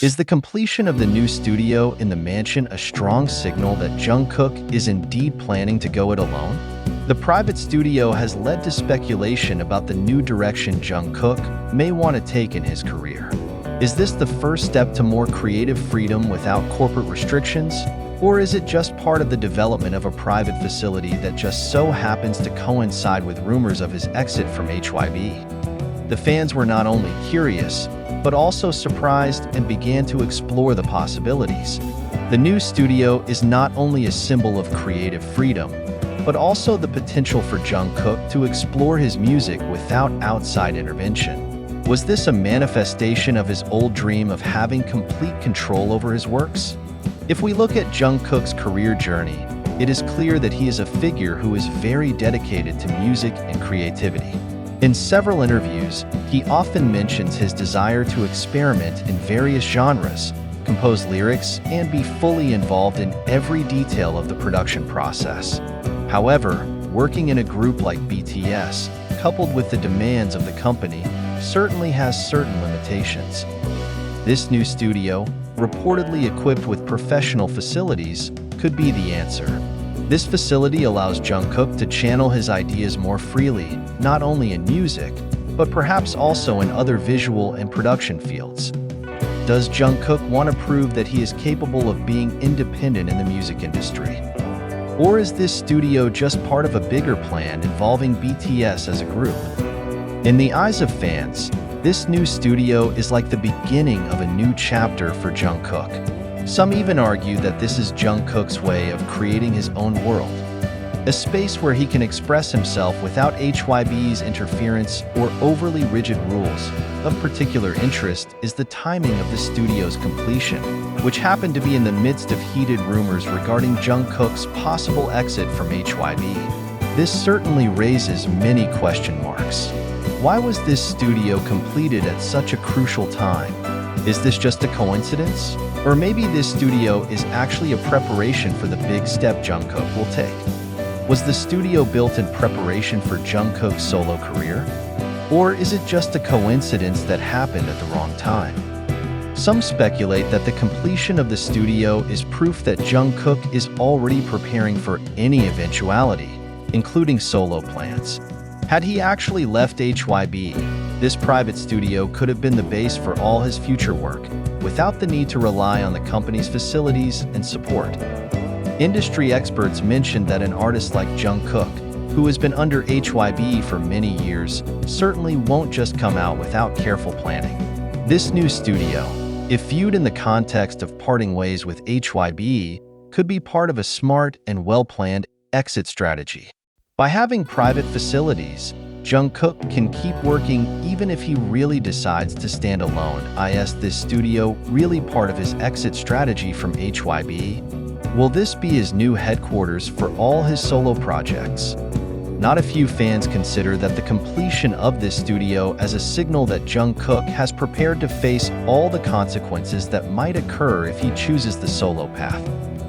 Is the completion of the new studio in the mansion a strong signal that Jungkook is indeed planning to go it alone? The private studio has led to speculation about the new direction Jungkook may want to take in his career. Is this the first step to more creative freedom without corporate restrictions? Or is it just part of the development of a private facility that just so happens to coincide with rumors of his exit from HYBE? The fans were not only curious, but also surprised and began to explore the possibilities. The new studio is not only a symbol of creative freedom, but also the potential for Jungkook to explore his music without outside intervention. Was this a manifestation of his old dream of having complete control over his works? If we look at Jungkook's career journey, it is clear that he is a figure who is very dedicated to music and creativity. In several interviews, he often mentions his desire to experiment in various genres, compose lyrics, and be fully involved in every detail of the production process. However, working in a group like BTS, coupled with the demands of the company, certainly has certain limitations. This new studio, reportedly equipped with professional facilities, could be the answer. This facility allows Jungkook to channel his ideas more freely, not only in music, but perhaps also in other visual and production fields. Does Jungkook want to prove that he is capable of being independent in the music industry? Or is this studio just part of a bigger plan involving BTS as a group? In the eyes of fans, this new studio is like the beginning of a new chapter for Jungkook. Some even argue that this is Jungkook's way of creating his own world, a space where he can express himself without HYBE's interference or overly rigid rules. Of particular interest is the timing of the studio's completion, which happened to be in the midst of heated rumors regarding Jungkook's possible exit from HYBE. This certainly raises many question marks. Why was this studio completed at such a crucial time? Is this just a coincidence? Or maybe this studio is actually a preparation for the big step Jungkook will take? Was the studio built in preparation for Jungkook's solo career? Or is it just a coincidence that happened at the wrong time? Some speculate that the completion of the studio is proof that Jungkook is already preparing for any eventuality, including solo plans. Had he actually left HYBE, this private studio could have been the base for all his future work, without the need to rely on the company's facilities and support. Industry experts mentioned that an artist like Jungkook, who has been under HYBE for many years, certainly won't just come out without careful planning. This new studio, if viewed in the context of parting ways with HYBE, could be part of a smart and well-planned exit strategy. By having private facilities, Jungkook can keep working even if he really decides to stand alone. Is this studio really part of his exit strategy from HYBE? Will this be his new headquarters for all his solo projects? Not a few fans consider that the completion of this studio as a signal that Jungkook has prepared to face all the consequences that might occur if he chooses the solo path.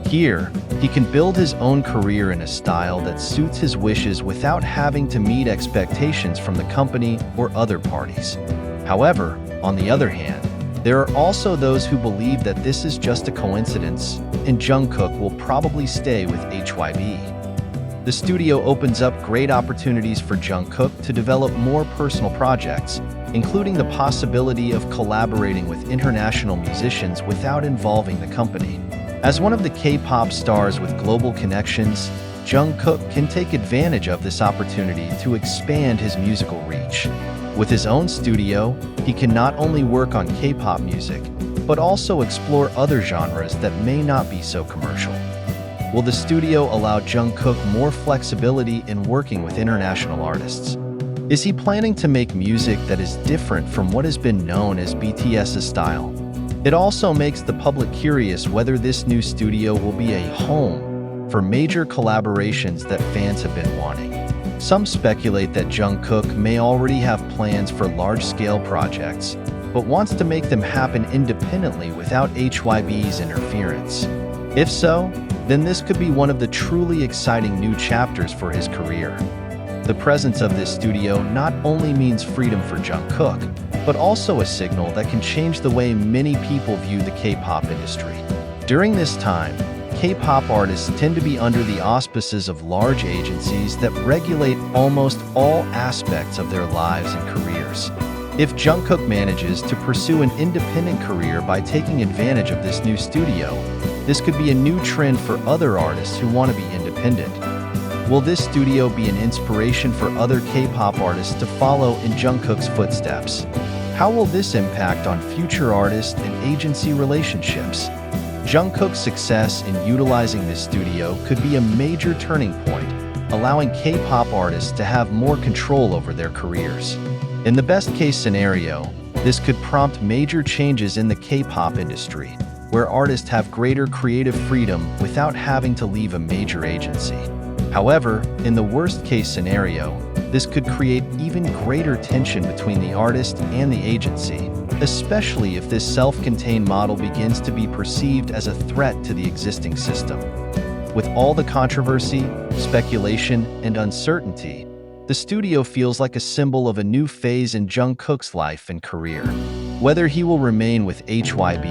Here, he can build his own career in a style that suits his wishes without having to meet expectations from the company or other parties. However, on the other hand, there are also those who believe that this is just a coincidence, and Jungkook will probably stay with HYBE. The studio opens up great opportunities for Jungkook to develop more personal projects, including the possibility of collaborating with international musicians without involving the company. As one of the K-pop stars with global connections, Jungkook can take advantage of this opportunity to expand his musical reach. With his own studio, he can not only work on K-pop music, but also explore other genres that may not be so commercial. Will the studio allow Jungkook more flexibility in working with international artists? Is he planning to make music that is different from what has been known as BTS's style? It also makes the public curious whether this new studio will be a home for major collaborations that fans have been wanting. Some speculate that Jungkook may already have plans for large-scale projects, but wants to make them happen independently without HYBE's interference. If so, then this could be one of the truly exciting new chapters for his career. The presence of this studio not only means freedom for Jungkook, but also a signal that can change the way many people view the K-pop industry. During this time, K-pop artists tend to be under the auspices of large agencies that regulate almost all aspects of their lives and careers. If Jungkook manages to pursue an independent career by taking advantage of this new studio, this could be a new trend for other artists who want to be independent. Will this studio be an inspiration for other K-pop artists to follow in Jungkook's footsteps? How will this impact on future artist and agency relationships? Jungkook's success in utilizing this studio could be a major turning point, allowing K-pop artists to have more control over their careers. In the best-case scenario, this could prompt major changes in the K-pop industry, where artists have greater creative freedom without having to leave a major agency. However, in the worst-case scenario, this could create even greater tension between the artist and the agency, especially if this self-contained model begins to be perceived as a threat to the existing system. With all the controversy, speculation, and uncertainty, the studio feels like a symbol of a new phase in Jungkook's life and career. Whether he will remain with HYBE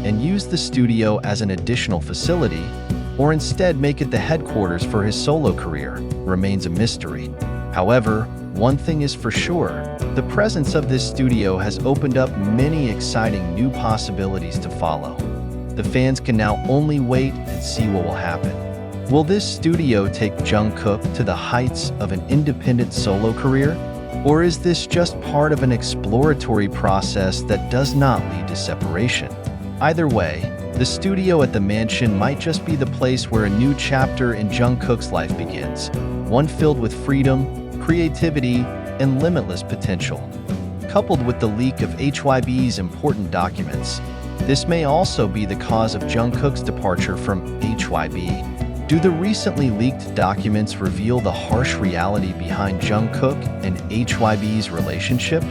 and use the studio as an additional facility, or instead make it the headquarters for his solo career, remains a mystery. However, one thing is for sure, the presence of this studio has opened up many exciting new possibilities to follow. The fans can now only wait and see what will happen. Will this studio take Jungkook to the heights of an independent solo career? Or is this just part of an exploratory process that does not lead to separation? Either way, the studio at the mansion might just be the place where a new chapter in Jungkook's life begins, one filled with freedom, creativity, and limitless potential. Coupled with the leak of HYBE's important documents, this may also be the cause of Jungkook's departure from HYBE. Do the recently leaked documents reveal the harsh reality behind Jungkook and HYBE's relationship?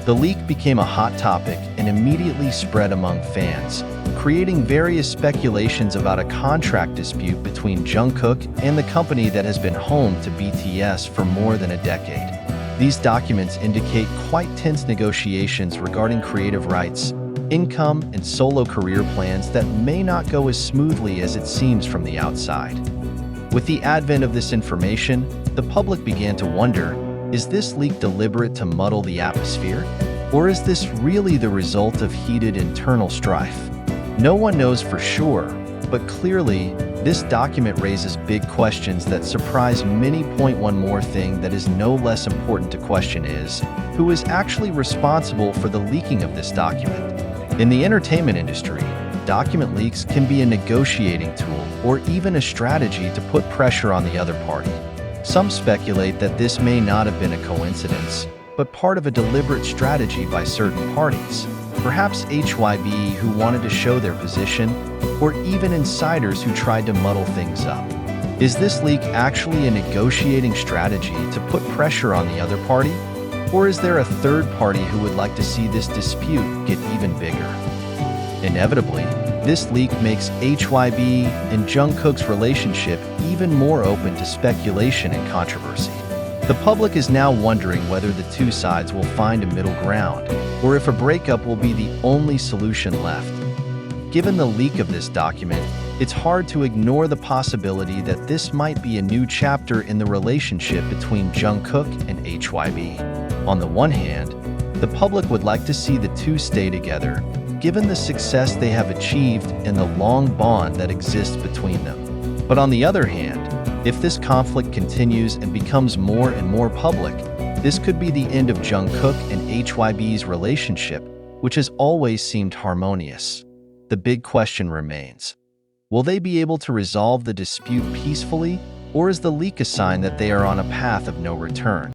The leak became a hot topic and immediately spread among fans, creating various speculations about a contract dispute between Jungkook and the company that has been home to BTS for more than a decade. These documents indicate quite tense negotiations regarding creative rights, income, and solo career plans that may not go as smoothly as it seems from the outside. With the advent of this information, the public began to wonder, is this leak deliberate to muddle the atmosphere? Or is this really the result of heated internal strife? No one knows for sure, but clearly, this document raises big questions that surprise many. One more thing that is no less important to question is, who is actually responsible for the leaking of this document? In the entertainment industry, document leaks can be a negotiating tool or even a strategy to put pressure on the other party. Some speculate that this may not have been a coincidence, but part of a deliberate strategy by certain parties, perhaps HYBE who wanted to show their position, or even insiders who tried to muddle things up. Is this leak actually a negotiating strategy to put pressure on the other party? Or is there a third party who would like to see this dispute get even bigger? Inevitably, this leak makes HYBE and Jungkook's relationship even more open to speculation and controversy. The public is now wondering whether the two sides will find a middle ground, or if a breakup will be the only solution left. Given the leak of this document, it's hard to ignore the possibility that this might be a new chapter in the relationship between Jungkook and HYBE. On the one hand, the public would like to see the two stay together, given the success they have achieved and the long bond that exists between them. But on the other hand, if this conflict continues and becomes more and more public, this could be the end of Jungkook and HYBE's relationship, which has always seemed harmonious. The big question remains: will they be able to resolve the dispute peacefully, or is the leak a sign that they are on a path of no return?